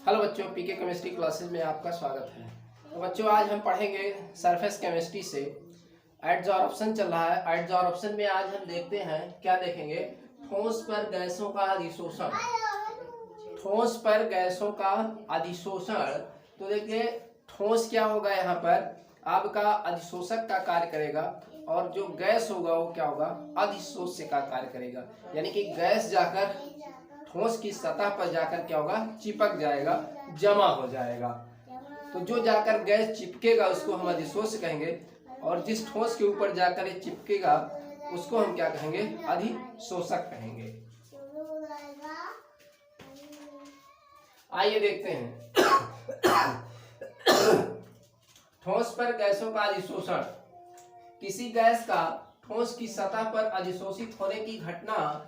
Hello बच्चों, पीके chemistry classes में आपका स्वागत है। तो बच्चों आज हम पढ़ेंगे सरफेस केमिस्ट्री से एडजॉर्प्शन चल रहा है। एडजॉर्प्शन में आज हम देखते हैं, क्या देखेंगे, ठोस पर गैसों का अधिशोषण। ठोस पर गैसों का अधिशोषण। तो देखिए ठोस क्या होगा, यहाँ पर आपका अधिशोषक का कार्य करेगा और जो गैस होगा वो क्या होगा, अधिशोष्य का कार्य करेगा। यानी कि गैस जाकर ठोस की सतह पर जाकर क्या होगा, चिपक जाएगा, जमा हो जाएगा। तो जो जाकर गैस चिपकेगा उसको हम अधिशोष्य कहेंगे, और जिस ठोस के ऊपर जाकर ये चिपकेगा उसको हम क्या कहेंगे, अधिशोषक कहेंगे। आइए देखते हैं ठोस पर गैसों का अधिशोषण। किसी गैस का ठोस की सतह पर अधिशोषित होने की घटना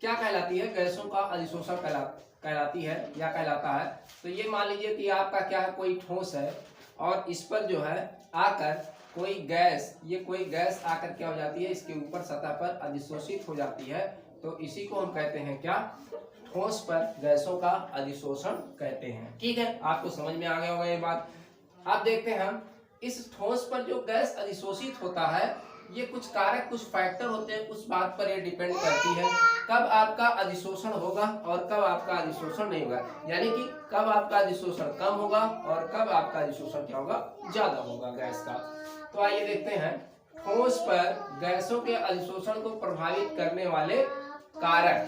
क्या कहलाती है, गैसों का अधिशोषण कहलाती है या कहलाता है। तो ये मान लीजिए कि आपका क्या है, कोई ठोस है और इस पर जो है आकर कोई गैस, ये कोई गैस आकर क्या हो जाती है, इसके ऊपर सतह पर अधिशोषित हो जाती है। तो इसी को हम कहते हैं क्या, ठोस पर गैसों का अधिशोषण कहते हैं। ठीक है, आपको समझ में आ गया होगा ये बात। अब देखते हैं हम इस ठोस पर जो गैस अधिशोषित होता है, ये कुछ कारक, कुछ फैक्टर होते हैं, उस बात पर ये डिपेंड करती है कब आपका अधिशोषण होगा और कब आपका अधिशोषण नहीं होगा। यानी कि कब आपका अधिशोषण कम होगा और कब आपका अधिशोषण क्या होगा, ज्यादा होगा गैस का। तो आइए देखते हैं ठोस पर गैसों के अधिशोषण को प्रभावित करने वाले कारक।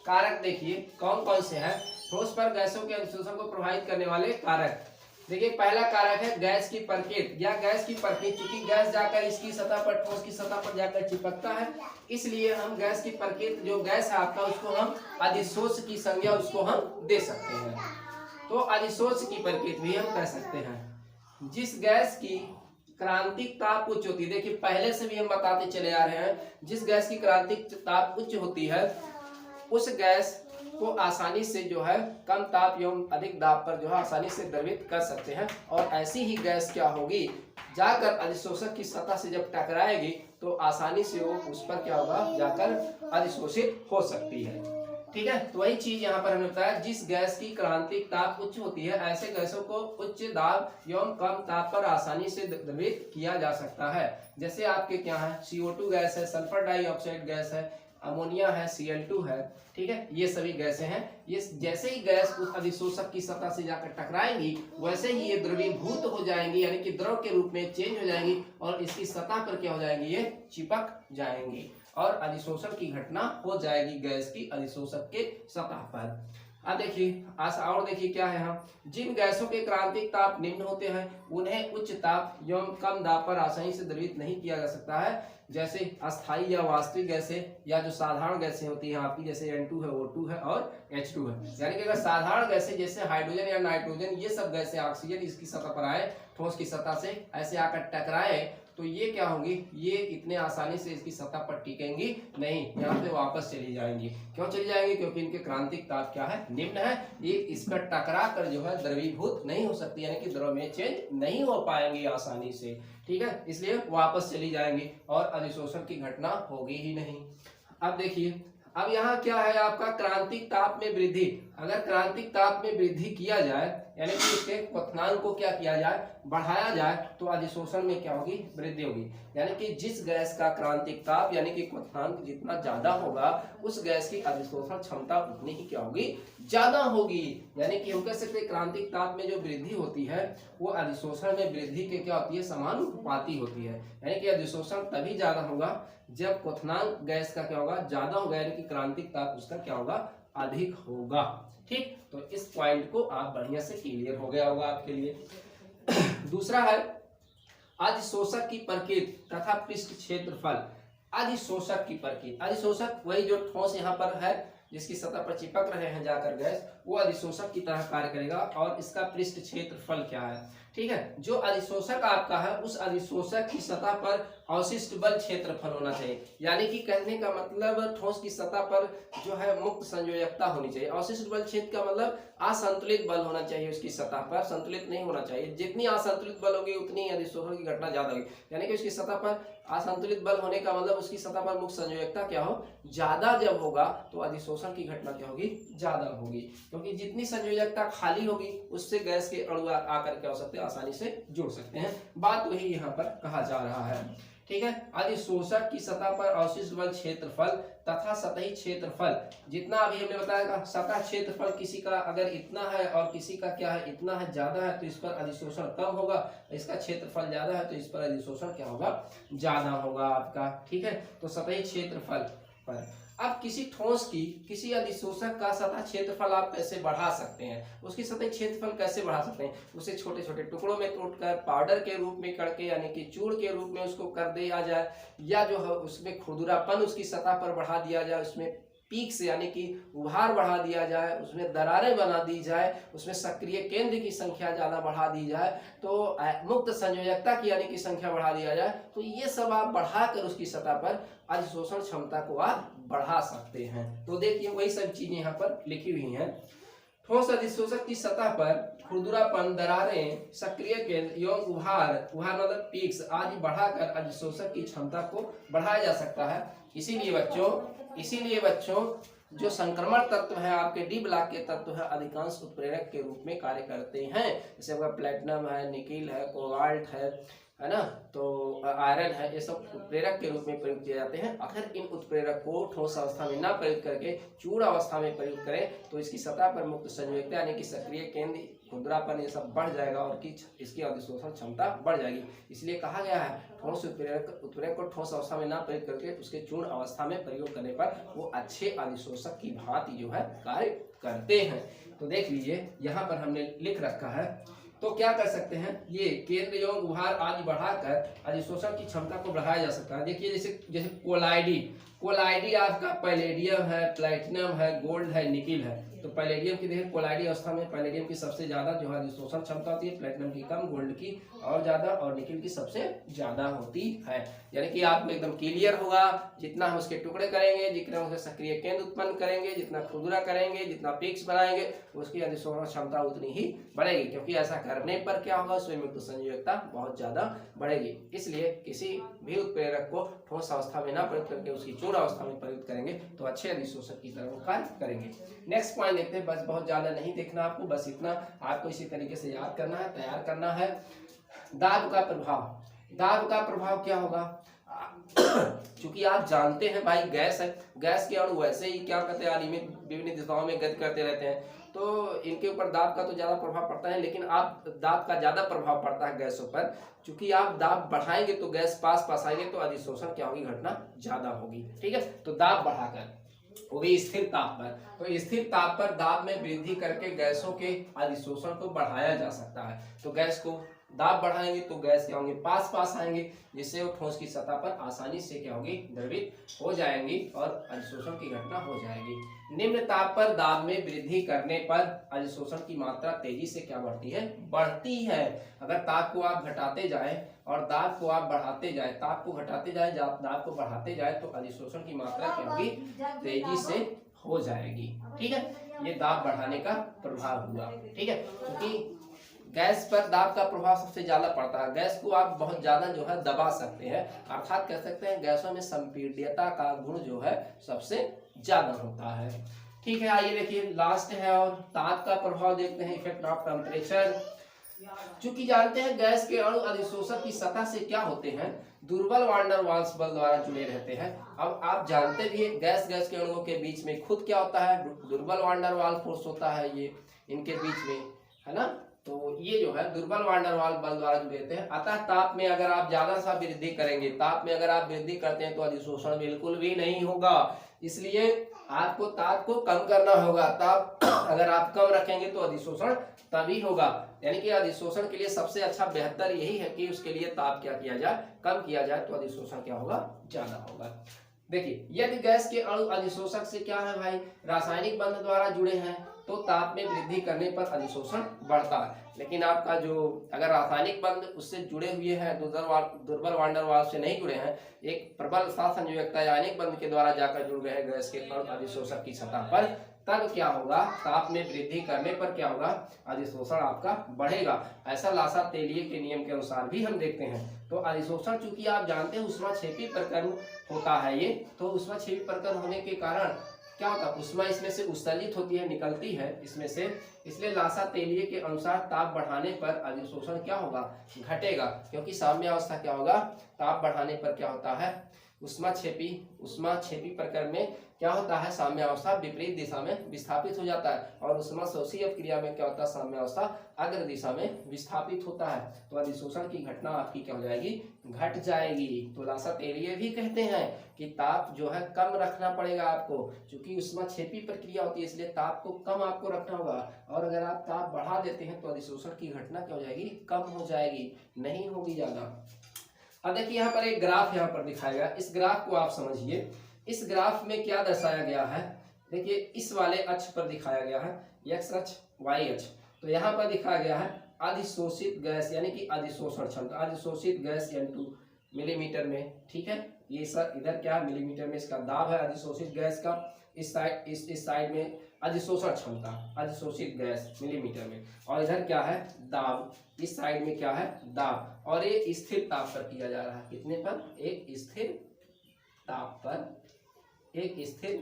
कारक देखिए कौन कौन से हैं ठोस पर गैसों के अधिशोषण को प्रभावित करने वाले कारक। देखिए पहला कारक है गैस की प्रकृति या गैस की प्रकृति। क्योंकि गैस जाकर इसकी सतह पर, ठोस की सतह पर जाकर चिपकता है, इसलिए हम गैस की प्रकृति, जो गैस है आपका, उसको हम अधिशोष की संज्ञा उसको हम दे सकते हैं। तो अधिशोष की प्रकृति भी हम कह सकते हैं। जिस गैस की क्रांतिक ताप उच्च होती है, देखिए पहले से भी हम बताते चले आ रहे हैं, जिस गैस की क्रांतिक ताप उच्च होती है उस गैस को आसानी से जो है कम ताप एवं अधिक दाब पर जो है आसानी से द्रवित कर सकते हैं। और ऐसी ही गैस क्या होगी, जाकर अधिशोषक की सतह से जब टकराएगी तो आसानी से वो उस पर क्या होगा, जाकर अधिशोषित हो सकती है। ठीक है, तो वही चीज यहाँ पर हमने बताया, जिस गैस की क्रांतिक ताप उच्च होती है ऐसे गैसों को उच्च दाब एवं कम ताप पर आसानी से द्रवित किया जा सकता है। जैसे आपके क्या है, CO2 गैस है, सल्फर डाइऑक्साइड गैस है, अमोनिया है, Cl2 है। ठीक है, ये सभी गैसें हैं। ये जैसे ही गैस उस अधिशोषक की सतह से जाकर टकराएंगी वैसे ही ये द्रवीभूत हो जाएंगी, यानी कि द्रव के रूप में चेंज हो जाएंगी और इसकी सतह पर क्या हो जाएंगी, ये चिपक जाएंगी और अधिशोषण की घटना हो जाएगी गैस की अधिशोषक के सतह पर। अब देखिए और देखिए क्या है, हम जिन गैसों के क्रांतिक ताप निम्न होते हैं उन्हें उच्च ताप एवं कम दाब पर आसानी से द्रवित नहीं किया जा सकता है। जैसे अस्थाई या वास्तविक गैसें या जो साधारण गैसें होती हैं आपकी, जैसे N2 है, O2 है और H2 है। यानी कि अगर साधारण गैसें जैसे हाइड्रोजन या नाइट्रोजन, ये सब गैसें ऑक्सीजन इसकी सतह पर आए, ठोस की सतह से ऐसे आकर टकराए, तो ये क्या होंगी, ये इतने आसानी से इसकी सतह पर टिकेंगी नहीं, यहाँ पे वापस चली जाएंगी। क्यों चली जाएंगी, क्योंकि इनके क्रांतिक ताप क्या है, निम्न है। ये इस पर टकरा कर जो है द्रवीभूत नहीं हो सकती, यानी कि द्रव में चेंज नहीं हो पाएंगी आसानी से। ठीक है, इसलिए वापस चली जाएंगी और अधिशोषण की घटना होगी ही नहीं। अब देखिए, अब यहाँ क्या है आपका, क्रांतिक ताप में वृद्धि। अगर क्रांतिक ताप में वृद्धि किया जाए, यानी कि इसके क्वथनांक को क्या किया जाए, बढ़ाया जाए, तो अधिशोषण में क्या होगी, वृद्धि होगी। यानी कि जिस गैस का क्रांतिक ताप यानी कि क्वथनांक जितना ज्यादा होगा उस गैस की अधिशोषण क्षमता उतनी ही क्या होगी, ज्यादा होगी। यानी कि हम कह सकते हैं क्रांतिक ताप में जो वृद्धि होती है वो अधिशोषण में वृद्धि के क्या होती है, समानुपाती होती है। यानी कि अधिशोषण तभी ज्यादा होगा जब क्वथनांक गैस का क्या होगा, ज्यादा होगा, यानी कि क्रांतिक ताप उसका क्या होगा, अधिक होगा। ठीक, तो इस पॉइंट को आप बढ़िया से क्लियर हो गया होगा आपके लिए। दूसरा है अधिशोषक की प्रकृति तथा पृष्ठ क्षेत्रफल। अधिशोषक की प्रकृति, अधिशोषक वही जो ठोस यहाँ पर है जिसकी सतह पर चिपक रहे हैं जाकर गैस, वो अधिशोषक की तरह कार्य करेगा। और इसका पृष्ठ क्षेत्रफल क्या है, ठीक है, जो अधिशोषक आपका है उस अधिशोषक की सतह पर अवशिष्ट बल क्षेत्रफल होना चाहिए। यानी कि कहने का मतलब ठोस की सतह पर जो है मुक्त संयोजकता होनी चाहिए। अवशिष्ट बल क्षेत्र का मतलब असंतुलित बल होना चाहिए, उसकी सतह पर संतुलित नहीं होना चाहिए। जितनी असंतुलित बल होगी उतनी अधिशोषण की घटना ज्यादा होगी। यानी कि उसकी सतह पर असंतुलित बल होने का मतलब उसकी सतह पर मुक्त संयोजकता क्या हो, ज्यादा जब होगा तो अधिशोषण की घटना क्या होगी, ज्यादा होगी, क्योंकि जितनी संयोजकता खाली होगी उससे गैस के अणु आकर क्या हो सकते हैं, आसानी से जुड़ सकते हैं। बात वही यहाँ पर कहा जा रहा है, ठीक है। अधिशोषक की सतह पर अवशिष्ट बल क्षेत्रफल तथा सतही क्षेत्रफल, जितना अभी हमने बताया सतह क्षेत्रफल किसी का अगर इतना है और किसी का क्या है, इतना है, ज्यादा है, तो इस पर अधिशोषण कम होगा, इसका क्षेत्रफल ज्यादा है तो इस पर अधिशोषण क्या होगा, ज्यादा होगा आपका, ठीक है। तो सतही क्षेत्रफल पर अब किसी ठोस की किसी अधिशोषक का सतह क्षेत्रफल आप कैसे बढ़ा सकते हैं, उसकी सतह क्षेत्रफल कैसे बढ़ा सकते हैं, उसे छोटे छोटे टुकड़ों में तोड़कर पाउडर के रूप में करके यानी कि चूर्ण के रूप में उसको कर दिया जाए, या जो है उसमें खुरदुरापन उसकी सतह पर बढ़ा दिया जाए, उसमें पीक्स यानी कि उभार बढ़ा दिया जाए, उसमें दरारें बना दी जाए, उसमें सक्रिय केंद्र की संख्या ज्यादा बढ़ा दी जाए, तो मुक्त संयोजकता की यानी कि संख्या बढ़ा दिया जाए, तो ये सब आप बढ़ाकर उसकी सतह पर अधिशोषण क्षमता को आप बढ़ा सकते हैं। तो देखिए वही सब चीजें यहाँ पर लिखी हुई हैं। ठोस अधिशोषक की सतह पर खुरदुरापन, दरारें, सक्रिय केंद्र एवं उभार मतलब पीक्स आदि बढ़ाकर अधिशोषक की क्षमता को बढ़ाया जा सकता है। इसीलिए बच्चों जो संक्रमण तत्व है आपके डी ब्लॉक के तत्व है अधिकांश उत्प्रेरक के रूप में कार्य करते हैं, जैसे आपका प्लेटिनम है, निकिल है, कोबाल्ट है ना, तो आयरन है, ये सब उत्प्रेरक के रूप में प्रयुक्त किए जाते हैं। अगर इन उत्प्रेरक को ठोस अवस्था में ना प्रयुक्त करके चूर्ण अवस्था में प्रयुक्त करें तो इसकी सतह पर मुक्त संयोजकता यानी कि सक्रिय केंद्र, खुरदरापन ये सब बढ़ जाएगा और इसकी अधिशोषण क्षमता बढ़ जाएगी। इसलिए कहा गया है ठोस उत्प्रेरक को ठोस अवस्था में ना प्रयोग करके उसके चूर्ण अवस्था में प्रयोग करने पर वो अच्छे अधिशोषक की भांति जो है कार्य करते हैं। तो देख लीजिए यहाँ पर हमने लिख रखा है, तो क्या कर सकते हैं, ये केंद्र एवं उभार आदि बढ़ाकर अधिशोषण की क्षमता को बढ़ाया जा सकता है। देखिए जैसे कोलाइडी आपका पैलेडियम है, प्लैटिनम है, गोल्ड है, निकिल है। तो पैलेडियम की देखिए कोलाइडी अवस्था में पैलेडियम की सबसे ज्यादा जो है अधिशोषण क्षमता होती है, प्लैटिनम की कम, गोल्ड की और ज्यादा और निकिल की सबसे ज्यादा होती है। यानी कि आपको एकदम क्लियर होगा, जितना हम उसके टुकड़े करेंगे, जितना उसके सक्रिय केंद्र उत्पन्न करेंगे, जितना खुरदुरा करेंगे, जितना पीक्स बनाएंगे, उसकी अधिशोषण क्षमता उतनी ही बढ़ेगी, क्योंकि ऐसा करने पर क्या होगा, उसमें मुक्त संयोजकता बहुत ज्यादा बढ़ेगी। इसलिए किसी भी उत्प्रेरक को ठोस अवस्था में ना प्रयुक्त करके उसकी चूर्ण अवस्था में प्रयुक्त करेंगे तो अच्छे अधिशोषक की तरह कार्य करेंगे। नेक्स्ट पॉइंट देखते हैं, बस बहुत ज्यादा नहीं देखना आपको, बस इतना आपको इसी तरीके से याद करना है, तैयार करना है। दाब का प्रभाव क्या होगा, क्योंकि आप जानते हैं भाई गैस है, गैस के अणु वैसे ही क्या करते हैं, विभिन्न दिशाओं में गति करते रहते हैं, तो इनके ऊपर दाब का तो ज्यादा प्रभाव पड़ता है, लेकिन आप दाब का ज्यादा प्रभाव पड़ता है गैसों पर, क्योंकि आप दाब बढ़ाएंगे तो गैस पास आएंगे तो अधिशोषण क्या होगी, घटना ज्यादा होगी, ठीक है। तो दाब बढ़ाकर, वो भी स्थिर ताप पर, तो स्थिर ताप पर दाब में वृद्धि करके गैसों के अधिशोषण को बढ़ाया जा सकता है। तो गैस को दाब बढ़ाएंगे तो गैस क्या होंगे, पास आएंगे, जिससे वो ठोस की सतह पर आसानी से क्या होगी, द्रवित हो जाएंगी और अधिशोषण की घटना हो जाएगी। निम्न ताप पर दाब में वृद्धि करने पर अधिशोषण की मात्रा तेजी से क्या बढ़ती है। अगर ताप को आप घटाते जाएं और दाब को आप बढ़ाते जाएं, ताप को घटाते जाएं, दाब को बढ़ाते जाएं, तो अधिशोषण की मात्रा क्या होगी, तेजी से हो जाएगी, ठीक है। ये दाब बढ़ाने का प्रभाव हुआ, ठीक है, क्योंकि गैस पर दाब का प्रभाव सबसे ज्यादा पड़ता है। गैस को आप बहुत ज्यादा जो है दबा सकते हैं, अर्थात कह सकते हैं गैसों में संपीड्यता का गुण जो है सबसे ज्यादा होता है, ठीक है। आइए देखिए लास्ट है और ताप का प्रभाव देखते हैं, इफेक्ट ऑफ टेम्परेचर। चूंकि जानते हैं गैस के अणु अधिशोषक की सतह से क्या होते हैं, दुर्बल वान डेर वाल्स बल द्वारा जुड़े रहते हैं। अब आप जानते भी गैस के अणुओं के बीच में खुद क्या होता है, दुर्बल वान डेर वाल्स फोर्स होता है, ये इनके बीच में है ना, तो ये जो है दुर्बल वान डेर वाल्स बल द्वारा जुड़े रहते हैं। अतः ताप में अगर आप ज्यादा सा वृद्धि करेंगे, ताप में अगर आप वृद्धि करते हैं तो अधिशोषण बिल्कुल भी नहीं होगा, इसलिए आपको ताप को कम करना होगा। ताप अगर आप कम रखेंगे तो अधिशोषण तभी होगा, यानी कि अधिशोषण के लिए सबसे अच्छा बेहतर यही है कि उसके लिए ताप क्या किया जाए, कम किया जाए, तो अधिशोषण क्या होगा, ज्यादा होगा। देखिए यदि गैस के अणु अधिशोषक से क्या है भाई, रासायनिक बंध द्वारा जुड़े हैं तो ताप में वृद्धि करने पर अधिशोषण बढ़ता है, लेकिन आपका जो अगर रासायनिक बंध उससे जुड़े हुए हैं, दुर्बल वान डेर वाल्स से नहीं जुड़े हैं, एक प्रबल साथ संयोजकता आयनिक बंध के द्वारा जाकर जुड़ गए हैं गैस के अणु अधिशोषक की सतह पर, तब क्या होगा, ताप में वृद्धि करने पर क्या होगा, अधिशोषण आपका बढ़ेगा। ऐसा लासा तेलिए के नियम के अनुसार भी हम देखते हैं। तो अधिशोषण चूंकि आप जानते हैं ऊष्माक्षेपी प्रकरण होता है ये, तो ऊष्माक्षेपी प्रकरण होने के कारण क्या होता है, ऊष्मा इसमें से उत्सर्जित होती है, निकलती है इसमें से, इसलिए लासा तेलिए के अनुसार ताप बढ़ाने पर अधिशोषण क्या होगा, घटेगा, क्योंकि साम्य अवस्था क्या होगा, ताप बढ़ाने पर क्या होता है, ऊष्माक्षेपी प्रकरण में क्या होता है, साम्य अवस्था विपरीत दिशा में विस्थापित हो जाता है, और ऊष्माशोषी अपक्रिया में क्या होता है, साम्य अवस्था अग्र दिशा में विस्थापित होता है। तो अधिशोषण की घटना आपकी क्या हो जाएगी, घट जाएगी। तो लासा तेलिए भी कहते हैं कि ताप जो है कम रखना पड़ेगा आपको, क्योंकि ऊष्माक्षेपी प्रक्रिया होती है, इसलिए ताप को कम आपको रखना होगा, और अगर आप ताप बढ़ा देते हैं तो अधिशोषण की घटना क्या हो जाएगी, कम हो जाएगी, नहीं होगी ज्यादा। अब देखिए यहाँ पर एक ग्राफ यहाँ पर दिखाया गया, इस ग्राफ को आप समझिए। इस ग्राफ में क्या दर्शाया गया है, देखिए इस वाले अक्ष पर दिखाया गया है, एक्स अक्ष वाई अक्ष। तो यहाँ पर दिखाया गया है अधिशोषित गैस यानी कि अधिशोषण क्षमता, अधिशोषित गैस N2 मिलीमीटर में, ठीक है। ये सर इधर क्या है, मिलीमीटर में इसका दाब है अधिशोषित गैस का, इस साइड में अधिशोषण क्षमता, अधिशोषित गैस मिलीमीटर में, और इधर क्या है, दाब, इस साइड में क्या है, दाब, और ये स्थिर ताप पर किया जा रहा है, कितने पर, एक स्थिर ताप पर, एक स्थिर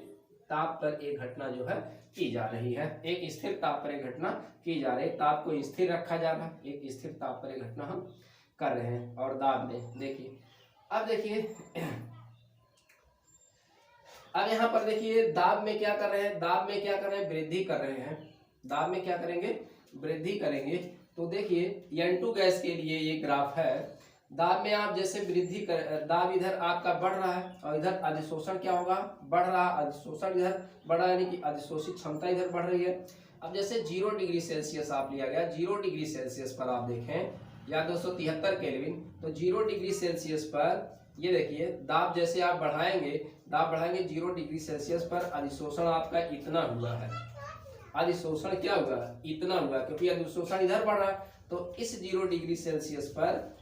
ताप पर एक घटना जो है की जा रही है, एक स्थिर ताप पर एक घटना की जा रही है, ताप को स्थिर रखा जा रहा है, एक स्थिर ताप पर एक घटना हम कर रहे हैं। और दाब में देखिए, अब देखिए अब यहाँ पर देखिए दाब में क्या कर रहे हैं, दाब में क्या कर रहे हैं, वृद्धि कर रहे हैं, दाब में क्या करेंगे, वृद्धि करेंगे। तो देखिए N2 गैस के लिए ये ग्राफ है, दाब में आप जैसे वृद्धि कर, दाब इधर आपका बढ़ रहा है और इधर अधिशोषण क्या होगा, बढ़ रहा, अधिशोषण इधर बढ़ रहा है, यानी कि अधिशोषित क्षमता इधर बढ़ रही है। अब जैसे 0 डिग्री सेल्सियस आप लिया गया, 0 डिग्री सेल्सियस पर आप देखें, या 273 केल्विन, तो 0 डिग्री सेल्सियस पर ये देखिए दाब जैसे आप बढ़ाएंगे, दाब बढ़ाएंगे 0 डिग्री सेल्सियस पर, अधिशोषण आपका इतना हुआ है, अधिशोषण क्या हुआ, इतना हुआ, क्योंकि अधिशोषण इधर बढ़ रहा है। तो इस 0 डिग्री सेल्सियस पर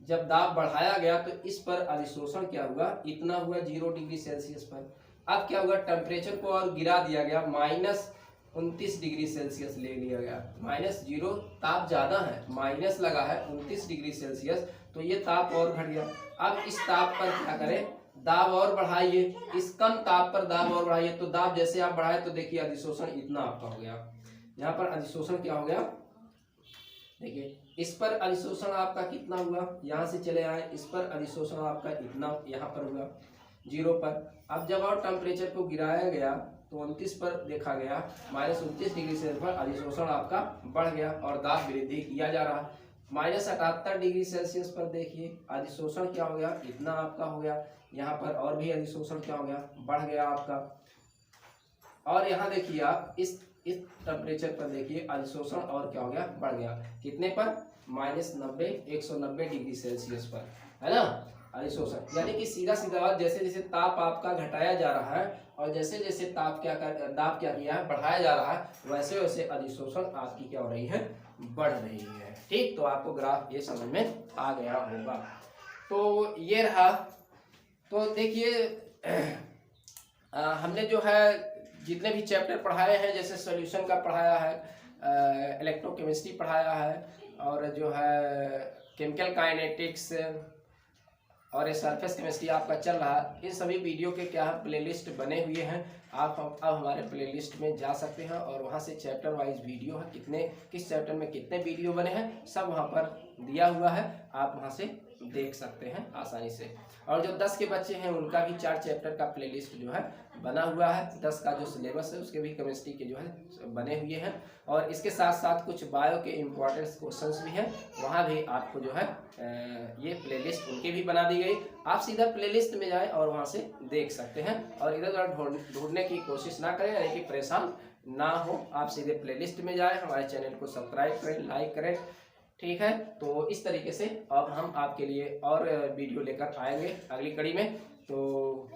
जब दाब बढ़ाया गया तो इस पर अधिशोषण क्या हुआ, इतना हुआ 0 डिग्री सेल्सियस पर। अब क्या हुआ, टेम्परेचर को और गिरा दिया गया, -29 डिग्री सेल्सियस ले लिया गया, -0 ताप ज्यादा है, माइनस लगा है 29 डिग्री सेल्सियस, तो ये ताप और घट गया। अब इस ताप पर क्या करें, दाब और बढ़ाइए, इस कम ताप पर दाब और बढ़ाइए, तो दाब जैसे आप बढ़ाए तो देखिए अधिशोषण इतना आपका हो गया, यहाँ पर अधिशोषण क्या हो गया, देखिए इस पर अधिशोषण आपका कितना हुआ, यहाँ से चले आए, इस पर अधिशोषण आपका इतना यहाँ पर हुआ 0 पर। अब जब और टेम्परेचर को गिराया गया तो 29 पर देखा गया, -29 डिग्री सेल्सियस पर अधिशोषण आपका बढ़ गया और दाब वृद्धि किया जा रहा। -78 डिग्री सेल्सियस पर देखिए अधिशोषण क्या हो गया, इतना आपका हो गया, यहाँ पर और भी अधिशोषण क्या हो गया, बढ़ गया आपका। और यहाँ देखिए आप इस टेम्परेचर पर देखिए अधिशोषण और क्या हो गया, बढ़ गया, कितने पर, -90 190 डिग्री सेल्सियस पर, है ना अधिशोषण। यानी कि सीधा सीधा बात, जैसे जैसे ताप आपका घटाया जा रहा है और जैसे जैसे दाब क्या किया है, बढ़ाया जा रहा है, वैसे वैसे अधिशोषण आपकी क्या हो रही है, बढ़ रही है। ठीक, तो आपको ग्राफ ये समझ में आ गया होगा। तो ये रहा। तो देखिए हमने जो है जितने भी चैप्टर पढ़ाए हैं, जैसे सॉल्यूशन का पढ़ाया है, इलेक्ट्रोकेमिस्ट्री पढ़ाया है, और जो है केमिकल काइनेटिक्स और ये सरफेस केमिस्ट्री आपका चल रहा है, इन सभी वीडियो के क्या प्लेलिस्ट बने हुए हैं। आप अब हमारे प्लेलिस्ट में जा सकते हैं और वहाँ से चैप्टर वाइज वीडियो है, किस चैप्टर में कितने वीडियो बने हैं सब वहाँ पर दिया हुआ है, आप वहाँ से देख सकते हैं आसानी से। और जो 10 के बच्चे हैं उनका भी 4 चैप्टर का प्लेलिस्ट जो है बना हुआ है, 10 का जो सिलेबस है उसके भी केमिस्ट्री के जो है बने हुए हैं, और इसके साथ साथ कुछ बायो के इम्पोर्टेंट क्वेश्चंस भी हैं, वहाँ भी आपको जो है ये प्लेलिस्ट उनकी भी बना दी गई। आप सीधा प्लेलिस्ट में जाएं और वहाँ से देख सकते हैं, और इधर उधर ढूंढने की कोशिश ना करें, यानी कि परेशान ना हो, आप सीधे प्लेलिस्ट में जाएं, हमारे चैनल को सब्सक्राइब करें, लाइक करें। ठीक है, तो इस तरीके से अब हम आपके लिए और वीडियो लेकर आएंगे अगली कड़ी में। तो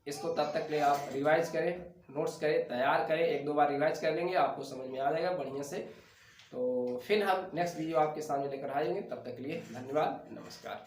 इसको तब तक ले आप रिवाइज करें, नोट्स करें, तैयार करें, 1-2 बार रिवाइज कर लेंगे, आपको समझ में आ जाएगा बढ़िया से। तो फिर हम नेक्स्ट वीडियो आपके सामने लेकर आएंगे, तब तक के लिए धन्यवाद, नमस्कार।